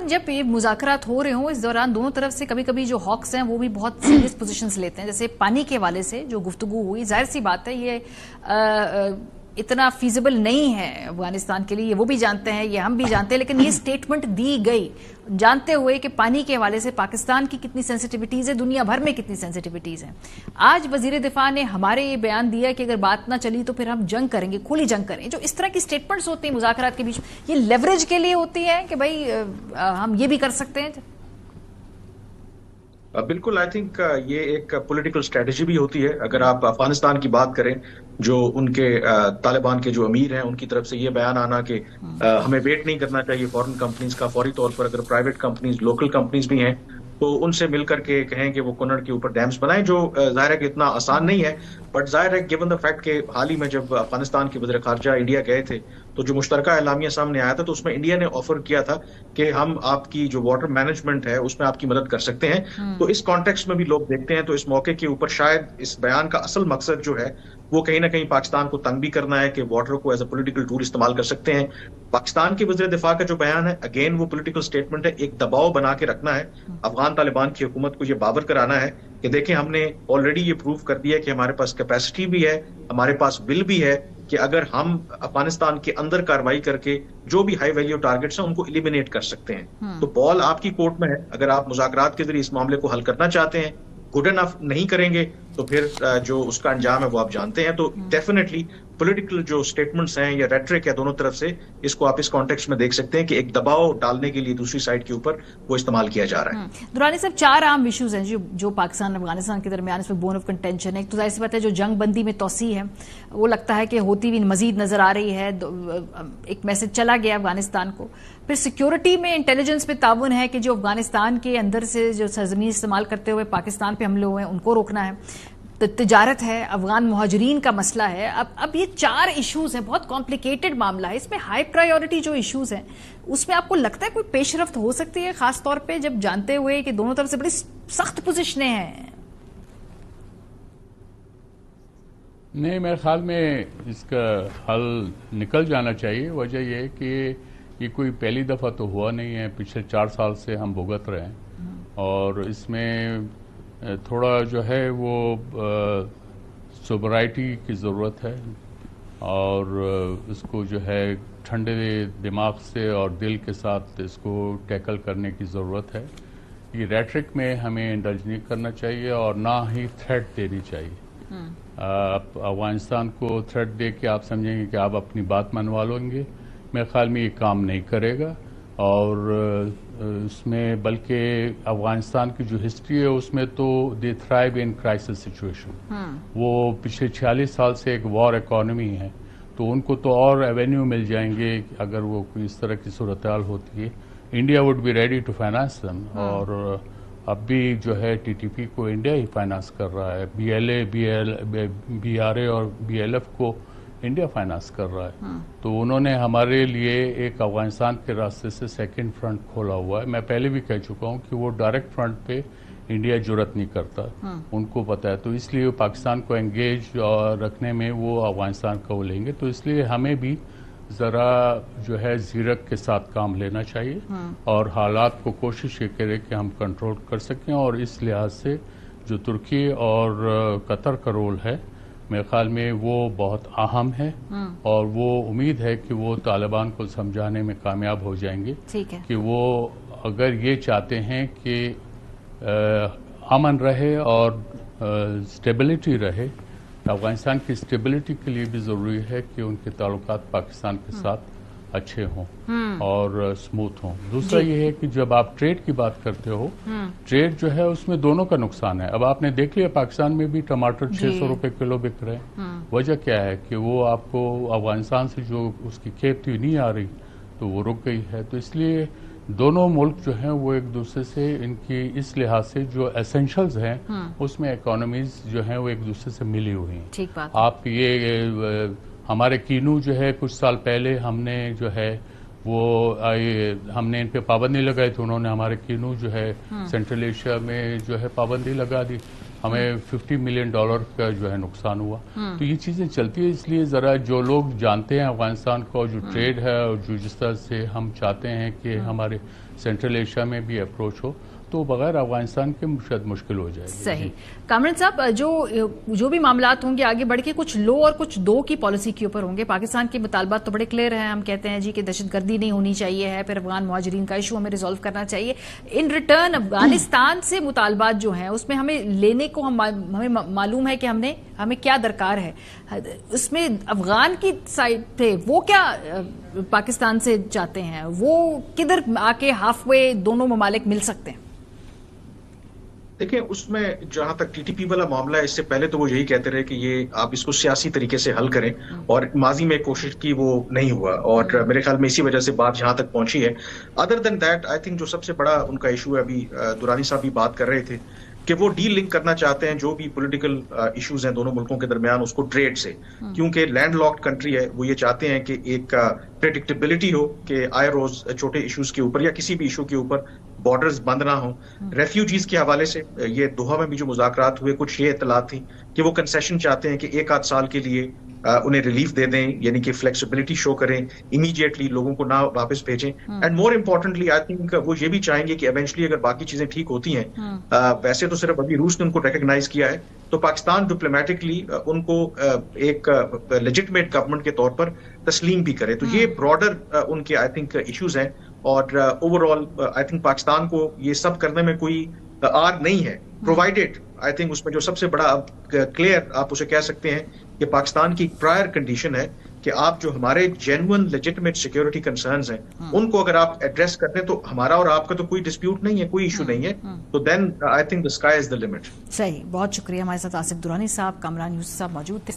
صاحب جب یہ مذاکرات ہو رہے ہوں اس دوران دونوں طرف سے کبھی کبھی جو ہاکس ہیں وہ بھی بہت سیریس پوزیشنز لیتے ہیں، جیسے پانی کے حوالے سے جو گفتگو ہوئی، ظاہر سی بات ہے یہ اتنا فیزیبل نہیں ہے افغانستان کے لیے، یہ وہ بھی جانتے ہیں، یہ ہم بھی جانتے ہیں، لیکن یہ سٹیٹمنٹ دی گئی جانتے ہوئے کہ پانی کے حوالے سے پاکستان کی کتنی سینسٹیوٹیز ہیں، دنیا بھر میں کتنی سینسٹیوٹیز ہیں۔ آج وزیر دفاع نے ہمارے یہ بیان دیا کہ اگر بات نہ چلی تو پھر ہم جنگ کریں گے، کھلی جنگ کریں۔ جو اس طرح کی سٹیٹمنٹس ہوتی ہیں مذاکرات کے بیچ، یہ لیوریج کے لیے ہوتی ہے کہ بھائی ہم یہ بھی کر سکتے ہیں؟ بالکل، آئی تھنک یہ ایک پولیٹیکل اسٹریٹجی بھی ہوتی ہے۔ اگر آپ افغانستان کی بات کریں، جو ان کے طالبان کے جو امیر ہیں ان کی طرف سے یہ بیان آنا کہ ہمیں ویٹ نہیں کرنا چاہیے فورن کمپنیز کا، فوری طور پر اگر پرائیویٹ کمپنیز، لوکل کمپنیز بھی ہیں تو ان سے مل کر کے کہیں کہ وہ کنڑ کے اوپر ڈیمز بنائیں، جو ظاہر ہے کہ اتنا آسان نہیں ہے، بٹ ظاہر ہے گیون دا فیکٹ کہ حال ہی میں جب افغانستان کے وزیر خارجہ انڈیا گئے تھے تو جو مشترکہ اعلامیہ سامنے آیا تھا تو اس میں انڈیا نے آفر کیا تھا کہ ہم آپ کی جو واٹر مینجمنٹ ہے اس میں آپ کی مدد کر سکتے ہیں۔ تو اس کانٹیکسٹ میں بھی لوگ دیکھتے ہیں تو اس موقع کے اوپر شاید اس بیان کا اصل مقصد جو ہے وہ کہیں نہ کہیں پاکستان کو تنگ بھی کرنا ہے کہ واٹر کو ایز اے پولیٹیکل ٹول استعمال کر سکتے ہیں۔ پاکستان کے وزیر دفاع کا جو بیان ہے اگین وہ پولیٹیکل سٹیٹمنٹ ہے، ایک دباؤ بنا کے رکھنا ہے، افغان طالبان کی حکومت کو یہ باور کرانا ہے کہ دیکھیں ہم نے آلریڈی یہ پروف کر دیا کہ ہمارے پاس کیپیسٹی بھی ہے، ہمارے پاس ول بھی ہے کہ اگر ہم افغانستان کے اندر کارروائی کر کے جو بھی ہائی ویلیو ٹارگٹس ہیں ان کو ایلیمینیٹ کر سکتے ہیں۔ تو بال آپ کی کورٹ میں ہے، اگر آپ مذاکرات کے ذریعے اس معاملے کو حل کرنا چاہتے ہیں، گڈ انف نہیں کریں گے تو پھر جو اس کا انجام ہے وہ آپ جانتے ہیں۔ تو ڈیفینیٹلی پولیٹیکل جو سٹیٹمنٹس ہیں یا ریٹرک ہے دونوں طرف سے، اس کو آپ اس کانٹیکسٹ میں دیکھ سکتے ہیں کہ ایک دباؤ ڈالنے کے لیے دوسری سائڈ کے اوپر وہ استعمال کیا جا رہا ہے۔ درانی صاحب، 4 عام ایشوز ہیں جو پاکستان افغانستان کے درمیان اس میں بون آف کنٹینشن ہے۔ ایک تو ظاہر سی بات ہے جو جنگ بندی میں توسیع ہے وہ لگتا ہے کہ ہوتی ہوئی مزید نظر آ رہی ہے، ایک میسج چلا گیا افغانستان کو۔ پھر سیکیورٹی میں انٹیلیجنس پہ تعاون ہے کہ جو افغانستان کے اندر سے جو سرزمین استعمال کرتے ہوئے پاکستان پہ حملے ہوئے ہیں ان کو روکنا ہے، تجارت ہے، افغان مہاجرین کا مسئلہ ہے۔ اب یہ 4 ایشوز ہیں، بہت کمپلیکیٹڈ معاملہ ہے، اس میں ہائی پرائیورٹی جو ایشوز ہیں اس میں آپ کو لگتا ہے کوئی پیش رفت ہو سکتی ہے، خاص طور پہ جب جانتے ہوئے کہ دونوں طرف سے بڑی سخت پوزیشنیں ہیں؟ نہیں، میرے خیال میں اس کا حل نکل جانا چاہیے۔ وجہ یہ ہے کہ یہ کوئی پہلی دفعہ تو ہوا نہیں ہے، پچھلے 4 سال سے ہم بھگت رہے ہیں، اور اس میں تھوڑا جو ہے وہ سوبرائٹی کی ضرورت ہے، اور اس کو جو ہے ٹھنڈے دماغ سے اور دل کے ساتھ اس کو ٹیکل کرنے کی ضرورت ہے۔ یہ ریٹرک میں ہمیں انڈلج نہیں کرنا چاہیے اور نہ ہی تھریٹ دینی چاہیے۔ افغانستان کو تھریٹ دے کے آپ سمجھیں گے کہ آپ اپنی بات منوا لیں گے، میرے خیال میں یہ کام نہیں کرے گا، اور اس میں بلکہ افغانستان کی جو ہسٹری ہے اس میں تو دے تھرائیو ان کرائسس سچویشن، وہ پچھلے 46 سال سے ایک وار اکانومی ہے، تو ان کو تو اور ایونیو مل جائیں گے اگر وہ کوئی اس طرح کی صورتحال ہوتی ہے۔ India would be ready to finance them, اور اب بھی جو ہے ٹی ٹی پی کو انڈیا ہی فائنانس کر رہا ہے، B L A, B R A اور بی ایل ایف کو انڈیا فائنانس کر رہا ہے۔ تو انہوں نے ہمارے لیے ایک افغانستان کے راستے سے سیکنڈ فرنٹ کھولا ہوا ہے۔ میں پہلے بھی کہہ چکا ہوں کہ وہ ڈائریکٹ فرنٹ پہ انڈیا جرت نہیں کرتا، ان کو پتہ ہے، تو اس لیے پاکستان کو انگیج رکھنے میں وہ افغانستان کو لیں گے۔ تو اس لیے ہمیں بھی ذرا جو ہے زیرک کے ساتھ کام لینا چاہیے، اور حالات کو کوشش یہ کرے کہ ہم کنٹرول کر سکیں، اور اس لحاظ سے جو ترکی اور قطر کا رول ہے میرے خیال میں وہ بہت اہم ہے، اور وہ امید ہے کہ وہ طالبان کو سمجھانے میں کامیاب ہو جائیں گے کہ وہ اگر یہ چاہتے ہیں کہ امن رہے اور اسٹیبلٹی رہے، افغانستان کی اسٹیبلٹی کے لیے بھی ضروری ہے کہ ان کے تعلقات پاکستان کے ساتھ اچھے ہوں اور اسموتھ ہوں۔ دوسرا یہ ہے کہ جب آپ ٹریڈ کی بات کرتے ہو، ٹریڈ جو ہے اس میں دونوں کا نقصان ہے۔ اب آپ نے دیکھ لیا پاکستان میں بھی ٹماٹر 600 روپے کلو بک رہے ہیں، وجہ کیا ہے کہ وہ آپ کو افغانستان سے جو اس کی کھیتی نہیں آ رہی تو وہ رک گئی ہے۔ تو اس لیے دونوں ملک جو ہیں وہ ایک دوسرے سے ان کی اس لحاظ سے جو ایسنشلز ہیں اس میں اکانومیز جو ہیں وہ ایک دوسرے سے ملی ہوئی ہیں۔ آپ یہ ہمارے کینو جو ہے کچھ سال پہلے ہم نے جو ہے وہ ہم نے ان پہ پابندی لگائی تو انہوں نے ہمارے کینو جو ہے سینٹرل ایشیا میں جو ہے پابندی لگا دی۔ ہمیں $50 ملین کا جو ہے نقصان ہوا. تو یہ چیزیں چلتی ہیں. اس لیے ذرا جو لوگ جانتے ہیں افغانستان کو، جو ٹریڈ ہے اور جو جس طرح سے ہم چاہتے ہیں کہ ہمارے سینٹرل ایشیا میں بھی اپروچ ہو، تو بغیر افغانستان کے شاید مشکل ہو جائے گی. صحیح. کامران صاحب، جو بھی معاملات ہوں گے آگے بڑھ کے کچھ لو اور کچھ دو کی پالیسی کے اوپر ہوں گے. پاکستان کے مطالبات تو بڑے کلیئر ہیں. ہم کہتے ہیں جی کہ دہشت گردی نہیں ہونی چاہیے ہے، پھر افغان مہاجرین کا ایشو ہمیں ریزالو کرنا چاہیے. ان ریٹرن افغانستان سے مطالبات جو ہیں اس میں ہمیں لینے کو ہمیں معلوم ہے کہ ہمیں کیا درکار ہے. اس میں افغان کی سائڈ پہ وہ کیا پاکستان سے چاہتے ہیں، وہ کدھر آ کے ہاف وے دونوں ممالک مل سکتے ہیں؟ دیکھیں، اس میں جہاں تک ٹی ٹی پی والا معاملہ ہے، اس سے پہلے تو وہ یہی کہتے رہے کہ یہ آپ اس کو سیاسی طریقے سے حل کریں، اور ماضی میں کوشش کی، وہ نہیں ہوا، اور میرے خیال میں اسی وجہ سے بات جہاں تک پہنچی ہے. Other than that I think جو سب سے بڑا ان کا ایشو ہے، ابھی درانی صاحب بھی بات کر رہے تھے کہ وہ ڈی لنک کرنا چاہتے ہیں جو بھی پولیٹیکل ایشوز ہیں دونوں ملکوں کے درمیان، اس کو ٹریڈ سے. کیونکہ لینڈ لاکڈ کنٹری ہے، وہ یہ چاہتے ہیں کہ ایک پریڈکٹیبلٹی ہو کہ آئے روز چھوٹے ایشوز کے اوپر یا کسی بھی ایشو کے اوپر بارڈرز بند نہ ہوں. ریفیوجیز کے حوالے سے یہ دوحہ میں بھی جو مذاکرات ہوئے، کچھ یہ اطلاعات تھیں کہ وہ کنسیشن چاہتے ہیں کہ 1 آدھ سال کے لیے انہیں ریلیف دے دیں، یعنی کہ فلیکسیبلٹی شو کریں، امیڈیٹلی لوگوں کو نہ واپس بھیجیں. And more importantly I think وہ یہ بھی چاہیں گے کہ ایونچولی اگر باقی چیزیں ٹھیک ہوتی ہیں، ویسے تو صرف ابھی روس نے ان کو ریکگنائز کیا ہے، تو پاکستان ڈپلومیٹکلی ان کو ایک لیجٹمیٹ گورنمنٹ کے طور پر تسلیم بھی کرے. تو یہ براڈر ان کے آئی تھنک ایشوز ہیں، اور over all I think Pakistan کو یہ سب کرنے میں کوئی آر نہیں ہے، پرووائڈیڈ آئی تھنک اس میں جو سب سے بڑا کلیئر آپ اسے کہہ سکتے ہیں کہ پاکستان کی پرائر کنڈیشن ہے کہ آپ جو ہمارے جینوئن لیجٹمیٹ سیکورٹی کنسرنز ہیں ان کو اگر آپ ایڈریس کرتے ہیں، تو ہمارا اور آپ کا تو کوئی ڈسپیوٹ نہیں ہے، کوئی ایشو نہیں ہے، تو then I think the sky is the limit. صحیح. بہت شکریہ. ہمارے ساتھ آصف درانی صاحب، کامران یوسف صاحب موجود تھے.